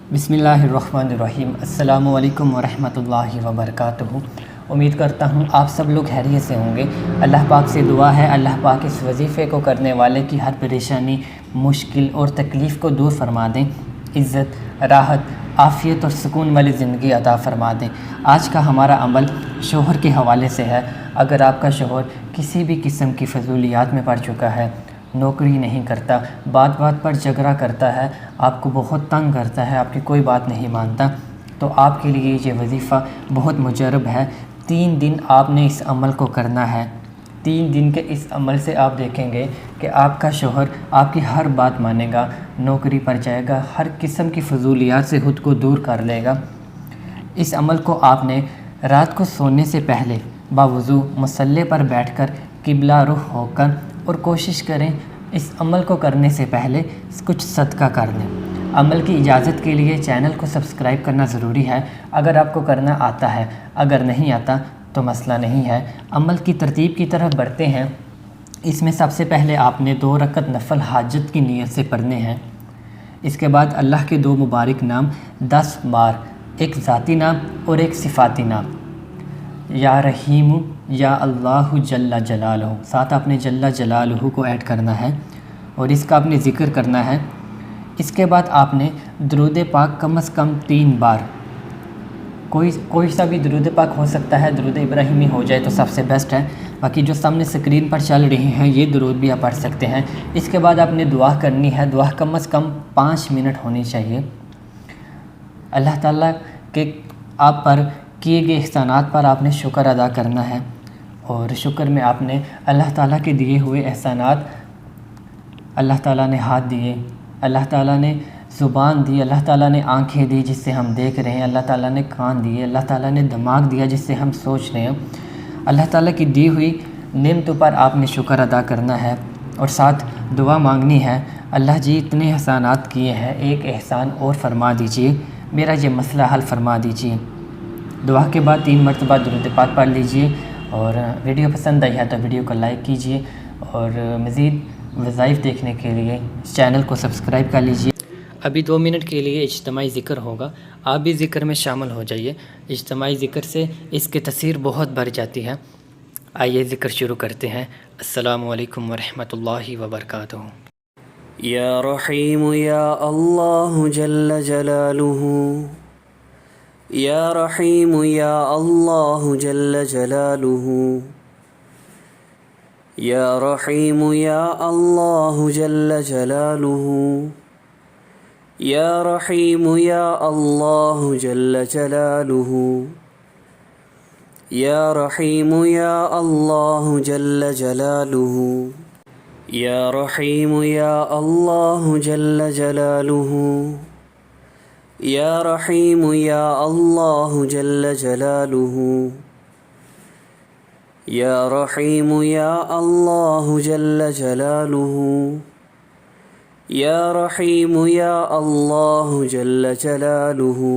बिस्मिल्लाहिर्रहमानिर्रहीम। अस्सलामु अलैकुम वरहमतुल्लाहि वबरकातुहू। उम्मीद करता हूँ आप सब लोग खैरियत से होंगे। अल्लाह पाक से दुआ है, अल्लाह पाक इस वजीफ़े को करने वाले की हर परेशानी, मुश्किल और तकलीफ़ को दूर फरमा दें, इज़्ज़त, राहत, आफ़ियत और सुकून वाली ज़िंदगी अता फरमा दें। आज का हमारा अमल शोहर के हवाले से है। अगर आपका शोहर किसी भी किस्म की फ़ज़ूलियात में पड़ चुका है, नौकरी नहीं करता, बात बात पर झगड़ा करता है, आपको बहुत तंग करता है, आपकी कोई बात नहीं मानता, तो आपके लिए ये वजीफ़ा बहुत मुजरब है। 3 दिन आपने इस अमल को करना है। 3 दिन के इस अमल से आप देखेंगे कि आपका शोहर आपकी हर बात मानेगा, नौकरी पर जाएगा, हर किस्म की फ़ज़ूलियात से ख़ुद को दूर कर लेगा। इस अमल को आपने रात को सोने से पहले बावुज़ू मुसल्ले पर बैठकर किबला रुख होकर, और कोशिश करें इस अमल को करने से पहले कुछ सदका कर दें। अमल की इजाज़त के लिए चैनल को सब्सक्राइब करना ज़रूरी है, अगर आपको करना आता है। अगर नहीं आता तो मसला नहीं है। अमल की तरतीब की तरफ बढ़ते हैं। इसमें सबसे पहले आपने 2 रकत नफल हाजत की नीयत से पढ़ने हैं। इसके बाद अल्लाह के 2 मुबारक नाम 10 बार, एक ज़ाती नाम और एक सिफ़ाती नाम, या रहीम या अल्लाहु जल्ला जलालहू, साथ आपने जल्ला जलालहू को ऐड करना है और इसका आपने ज़िक्र करना है। इसके बाद आपने दुरूद पाक कम से कम 3 बार, कोई सा भी दुरूद पाक हो सकता है, दुरूद इब्राहिमी हो जाए तो सबसे बेस्ट है। बाकी जो सामने स्क्रीन पर चल रही हैं ये दुरूद भी आप पढ़ सकते हैं। इसके बाद आपने दुआ करनी है। दुआ कम से कम 5 मिनट होनी चाहिए। अल्लाह ताला के आप पर किए गए एहसानात पर आपने शुक्र अदा करना है, और शुक्र में आपने अल्लाह ताला के दिए हुए एहसानात, अल्लाह ताला ने हाथ दिए, अल्लाह ताला ने ज़ुबान दी, अल्लाह ताला ने आंखें दी जिससे हम देख रहे हैं, अल्लाह ताला ने कान दिए, अल्लाह ताला ने दिमाग दिया जिससे हम सोच रहे हैं। अल्लाह ताला की दी हुई नेमतों पर आपने शुक्र अदा करना है और साथ दुआ मांगनी है। अल्लाह जी इतने एहसानात किए हैं, एक एहसान और फरमा दीजिए, मेरा ये मसला हल फरमा दीजिए। दुआ के बाद 3 मरतबा दुरूद पाक पढ़ लीजिए, और वीडियो पसंद आई है तो वीडियो को लाइक कीजिए, और मज़ीद वज़ाइफ देखने के लिए इस चैनल को सब्सक्राइब कर लीजिए। अभी 2 मिनट के लिए इज्तिमाई ज़िक्र होगा, आप भी ज़िक्र में शामिल हो जाइए। इज्तिमाई ज़िक्र से इसकी तसीर बहुत बढ़ जाती है। आइए ज़िक्र शुरू करते हैं। अस्सलामु अलैकुम वरहमतुल्लाहि वबरकातुहू। या रहीम या अल्लाह जल्ल जलालुहु, या रहीम या अल्लाह जल्ल जलालुहु, या रहीम या अल्लाह जल्ल जलालुहु, या रहीम या अल्लाह जल्ल जलालुहु, या रहीम या अल्लाह जल्ल जलालुहु, या रहीम या अल्लाह जल्ल जलालुहु, या रहीम या अल्लाह जल्ल जलालुहु, या रहीम या अल्लाह जल्ल जलालुहु, या रहीम या अल्लाह जल्ल जलालुहु,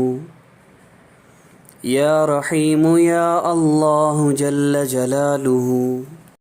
या रहीम या अल्लाह जल्ल जलालुहु।